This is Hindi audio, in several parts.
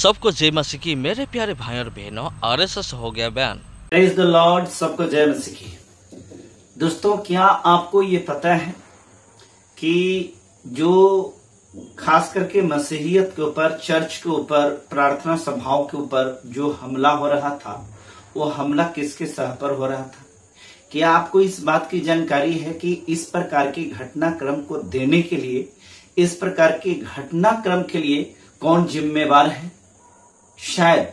सबको जय मसीह की। मेरे प्यारे भाई और बहनों, आरएसएस हो गया बैन। Praise the Lord. सबको जय मसीह की। दोस्तों, क्या आपको ये पता है कि जो खास करके मसीहियत के ऊपर, चर्च के ऊपर, प्रार्थना सभाओं के ऊपर जो हमला हो रहा था, वो हमला किसके सह पर हो रहा था? क्या आपको इस बात की जानकारी है कि इस प्रकार के घटनाक्रम को देने के लिए, इस प्रकार के घटनाक्रम के लिए कौन जिम्मेवार है? शायद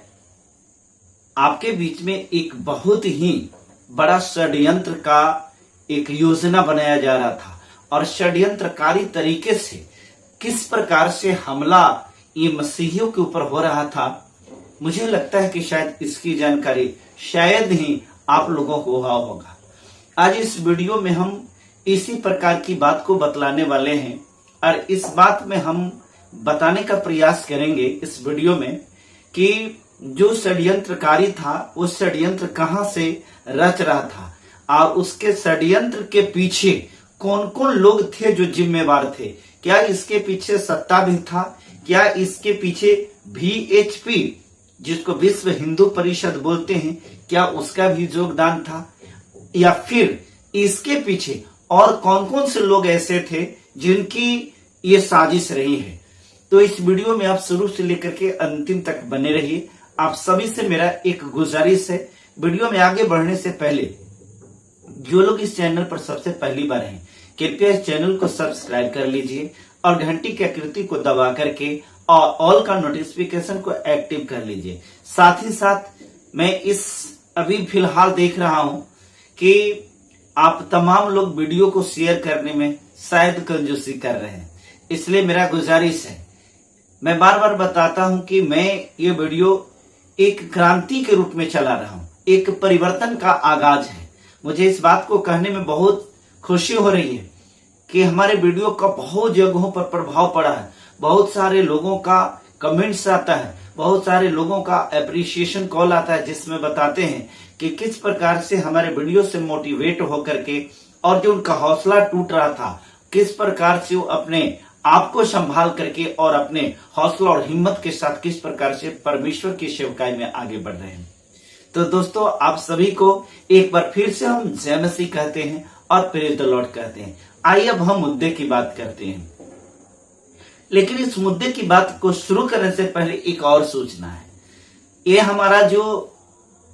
आपके बीच में एक बहुत ही बड़ा षड्यंत्र का एक योजना बनाया जा रहा था और षड्यंत्रकारी तरीके से किस प्रकार से हमला ये मसीहियों के ऊपर हो रहा था, मुझे लगता है कि शायद इसकी जानकारी शायद ही आप लोगों को हुआ होगा। आज इस वीडियो में हम इसी प्रकार की बात को बतलाने वाले हैं और इस बात में हम बताने का प्रयास करेंगे इस वीडियो में कि जो षड्यंत्रकारी था वो षड्यंत्र कहां से रच रहा था और उसके षड्यंत्र के पीछे कौन कौन लोग थे जो जिम्मेवार थे। क्या इसके पीछे सत्ता भी था? क्या इसके पीछे VHP, जिसको विश्व हिंदू परिषद बोलते हैं, क्या उसका भी योगदान था? या फिर इसके पीछे और कौन कौन से लोग ऐसे थे जिनकी ये साजिश रही है? तो इस वीडियो में आप शुरू से लेकर के अंतिम तक बने रहिए। आप सभी से मेरा एक गुजारिश है, वीडियो में आगे बढ़ने से पहले जो लोग इस चैनल पर सबसे पहली बार हैं, कृपया इस चैनल को सब्सक्राइब कर लीजिए और घंटी की आकृति को दबा करके और ऑल का नोटिफिकेशन को एक्टिव कर लीजिए। साथ ही साथ मैं इस अभी फिलहाल देख रहा हूं कि आप तमाम लोग वीडियो को शेयर करने में शायद कंजूसी कर रहे हैं, इसलिए मेरा गुजारिश है, मैं बार बार बताता हूं कि मैं ये वीडियो एक क्रांति के रूप में चला रहा हूं, एक परिवर्तन का आगाज है। मुझे इस बात को कहने में बहुत खुशी हो रही है कि हमारे वीडियो का बहुत जगहों पर प्रभाव पड़ा है। बहुत सारे लोगों का कमेंट्स आता है, बहुत सारे लोगों का एप्रिसिएशन कॉल आता है, जिसमें बताते हैं कि किस प्रकार से हमारे वीडियो से मोटिवेट होकर के और जो उनका हौसला टूट रहा था, किस प्रकार से वो अपने आपको संभाल करके और अपने हौसला और हिम्मत के साथ किस प्रकार से परमेश्वर की सेवकाई में आगे बढ़ रहे हैं। तो दोस्तों, आप सभी को एक बार फिर से हम जय मसीह कहते हैं और प्रेज द लॉर्ड कहते हैं। आइए अब हम मुद्दे की बात करते हैं, लेकिन इस मुद्दे की बात को शुरू करने से पहले एक और सूचना है। ये हमारा जो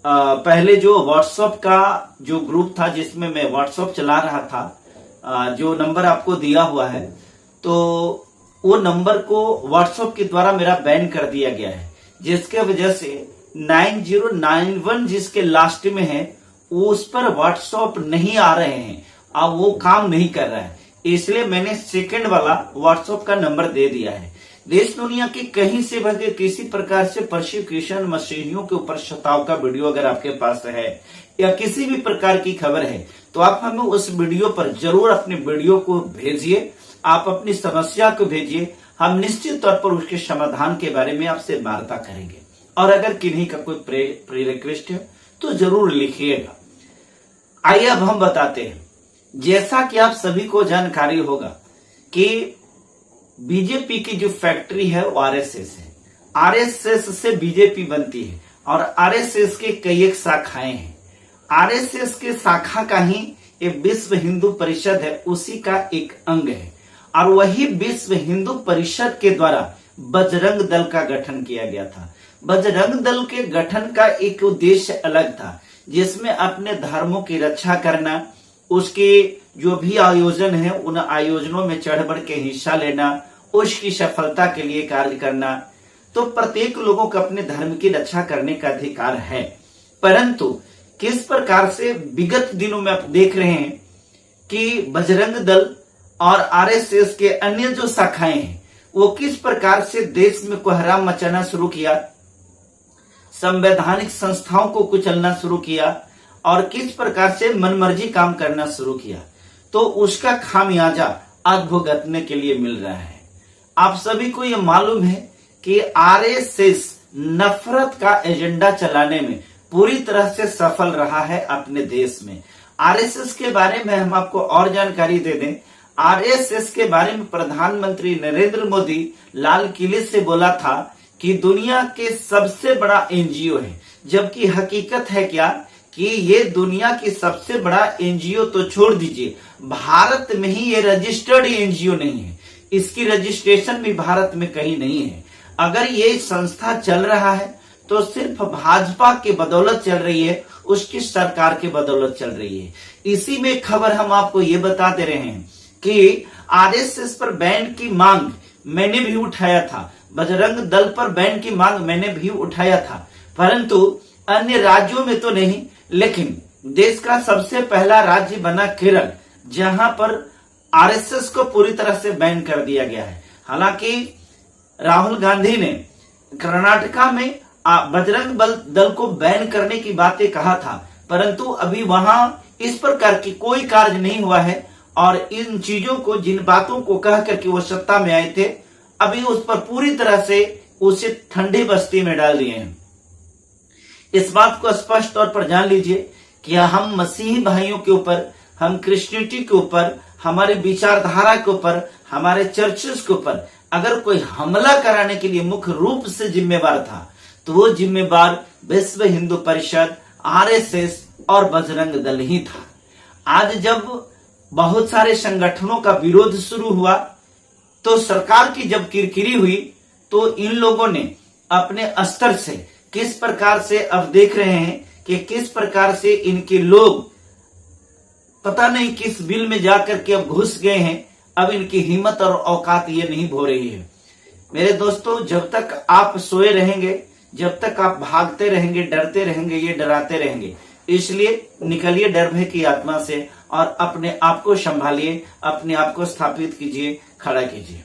पहले जो व्हाट्सएप का जो ग्रुप था, जिसमें मैं व्हाट्सएप चला रहा था, जो नंबर आपको दिया हुआ है, तो वो नंबर को व्हाट्सएप के द्वारा मेरा बैन कर दिया गया है, जिसके वजह से 9091 जिसके लास्ट में है उस पर व्हाट्सएप नहीं आ रहे हैं, अब वो काम नहीं कर रहा है। इसलिए मैंने सेकंड वाला व्हाट्सएप का नंबर दे दिया है। देश दुनिया के कहीं से भी किसी प्रकार से परसिक्यूशन, मसीहियों के ऊपर शताव का वीडियो अगर आपके पास है या किसी भी प्रकार की खबर है, तो आप हमें उस वीडियो पर जरूर अपने वीडियो को भेजिए, आप अपनी समस्या को भेजिए। हम निश्चित तौर पर उसके समाधान के बारे में आपसे वार्ता करेंगे और अगर किन्हीं का कोई प्रे रिक्वेस्ट है तो जरूर लिखिएगा। आइए अब हम बताते हैं। जैसा कि आप सभी को जानकारी होगा कि बीजेपी की जो फैक्ट्री है वो आरएसएस है। आरएसएस से बीजेपी बनती है और आरएसएस के कई एक शाखाएं हैं। आरएसएस के शाखा का ही ये विश्व हिंदू परिषद है, उसी का एक अंग है और वही विश्व हिंदू परिषद के द्वारा बजरंग दल का गठन किया गया था। बजरंग दल के गठन का एक उद्देश्य अलग था, जिसमें अपने धर्मों की रक्षा करना, उसके जो भी आयोजन है उन आयोजनों में चढ़ बढ़ के हिस्सा लेना, उसकी सफलता के लिए कार्य करना। तो प्रत्येक लोगों को अपने धर्म की रक्षा करने का अधिकार है, परंतु किस प्रकार से विगत दिनों में आप देख रहे हैं कि बजरंग दल और आरएसएस के अन्य जो शाखाएं हैं वो किस प्रकार से देश में कोहराम मचाना शुरू किया, संवैधानिक संस्थाओं को कुचलना शुरू किया और किस प्रकार से मनमर्जी काम करना शुरू किया, तो उसका खामियाजा आज भुगतने के लिए मिल रहा है। आप सभी को यह मालूम है कि आरएसएस नफरत का एजेंडा चलाने में पूरी तरह से सफल रहा है अपने देश में। आरएसएस के बारे में हम आपको और जानकारी दे दें। आरएसएस के बारे में प्रधानमंत्री नरेंद्र मोदी लाल किले से बोला था कि दुनिया के सबसे बड़ा एनजीओ है, जबकि हकीकत है क्या कि ये दुनिया की सबसे बड़ा एनजीओ तो छोड़ दीजिए, भारत में ही ये रजिस्टर्ड एनजीओ नहीं है, इसकी रजिस्ट्रेशन भी भारत में कहीं नहीं है। अगर ये संस्था चल रहा है तो सिर्फ भाजपा के बदौलत चल रही है, उसकी सरकार के बदौलत चल रही है। इसी में खबर हम आपको ये बता दे रहे हैं कि आरएसएस पर बैन की मांग मैंने भी उठाया था, बजरंग दल पर बैन की मांग मैंने भी उठाया था, परंतु अन्य राज्यों में तो नहीं, लेकिन देश का सबसे पहला राज्य बना केरल, जहां पर आरएसएस को पूरी तरह से बैन कर दिया गया है। हालांकि राहुल गांधी ने कर्नाटका में बजरंग दल को बैन करने की बातें कहा था, परंतु अभी वहां इस प्रकार की कोई कार्य नहीं हुआ है और इन चीजों को, जिन बातों को कह करके वो सत्ता में आए थे, अभी उस पर पूरी तरह से उसे ठंडी बस्ती में डाल दिए हैं। इस बात को स्पष्ट तौर पर जान लीजिए कि हम मसीही भाइयों के ऊपर, हम क्रिश्चियनिटी के ऊपर, हमारे विचारधारा के ऊपर, हमारे चर्चेस के ऊपर अगर कोई हमला कराने के लिए मुख्य रूप से जिम्मेवार था तो वो जिम्मेवार विश्व हिंदू परिषद, आरएसएस और बजरंग दल ही था। आज जब बहुत सारे संगठनों का विरोध शुरू हुआ तो सरकार की जब किरकिरी हुई तो इन लोगों ने अपने स्तर से किस प्रकार से, अब देख रहे हैं कि किस प्रकार से इनके लोग पता नहीं किस बिल में जाकर के अब घुस गए हैं। अब इनकी हिम्मत और औकात ये नहीं भो रही है। मेरे दोस्तों, जब तक आप सोए रहेंगे, जब तक आप भागते रहेंगे, डरते रहेंगे, ये डराते रहेंगे। इसलिए निकलिए डर भय की आत्मा से और अपने आप को संभालिए, अपने आप को स्थापित कीजिए, खड़ा कीजिए।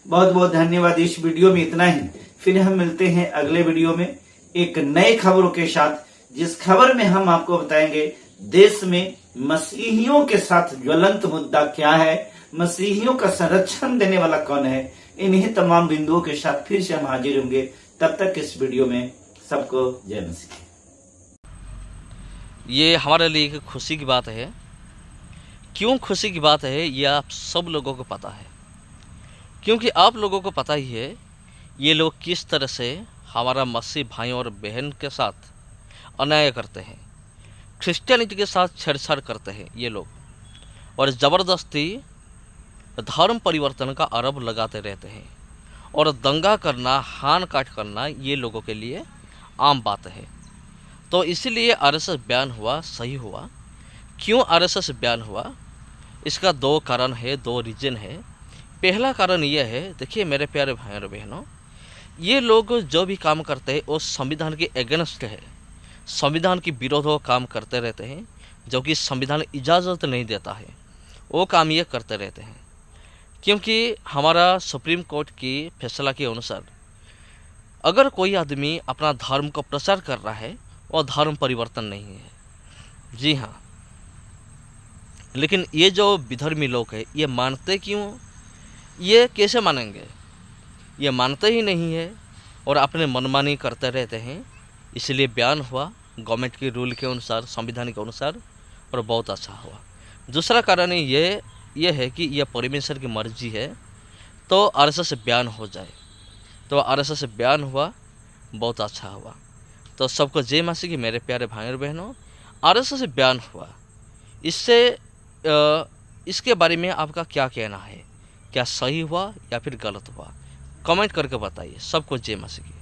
बहुत बहुत धन्यवाद। इस वीडियो में इतना ही। फिर हम मिलते हैं अगले वीडियो में एक नए खबरों के साथ, जिस खबर में हम आपको बताएंगे देश में मसीहियों के साथ ज्वलंत मुद्दा क्या है, मसीहियों का संरक्षण देने वाला कौन है। इन्हीं तमाम बिंदुओं के साथ फिर से हम हाजिर होंगे। तब तक इस वीडियो में सबको जय मसीह। ये हमारे लिए एक खुशी की बात है। क्यों खुशी की बात है ये आप सब लोगों को पता है, क्योंकि आप लोगों को पता ही है ये लोग किस तरह से हमारा मसीह भाइयों और बहन के साथ अन्याय करते हैं, क्रिश्चियनिटी के साथ छेड़छाड़ करते हैं ये लोग, और ज़बरदस्ती धर्म परिवर्तन का आरोप लगाते रहते हैं, और दंगा करना, हान काट करना ये लोगों के लिए आम बात है। तो इसीलिए आरएसएस बैन हुआ, सही हुआ। क्यों आरएसएस बैन हुआ, इसका दो कारण है, दो रीज़न है। पहला कारण ये है, देखिए मेरे प्यारे भाइयों और बहनों, ये लोग जो भी काम करते हैं वो संविधान के अगेंस्ट है, संविधान के विरोध वो काम करते रहते हैं, जो कि संविधान इजाज़त नहीं देता है, वो काम ये करते रहते हैं। क्योंकि हमारा सुप्रीम कोर्ट की फैसला के अनुसार अगर कोई आदमी अपना धर्म को प्रचार कर रहा है वो धर्म परिवर्तन नहीं है। जी हाँ, लेकिन ये जो विधर्मी लोग हैं ये मानते क्यों, ये कैसे मानेंगे, ये मानते ही नहीं है और अपने मनमानी करते रहते हैं। इसलिए बयान हुआ गवर्नमेंट के रूल के अनुसार, संविधान के अनुसार, और बहुत अच्छा हुआ। दूसरा कारण ये है कि यह परमेश्वर की मर्जी है तो आरएसएस से बयान हो जाए, तो आरएसएस से बयान हुआ, बहुत अच्छा हुआ। तो सबको जय मसीह की मेरे प्यारे भाई और बहनों। आरएसएस से बयान हुआ, इसके बारे में आपका क्या कहना है, क्या सही हुआ या फिर गलत हुआ, कमेंट करके बताइए। सबको जय मसीह की।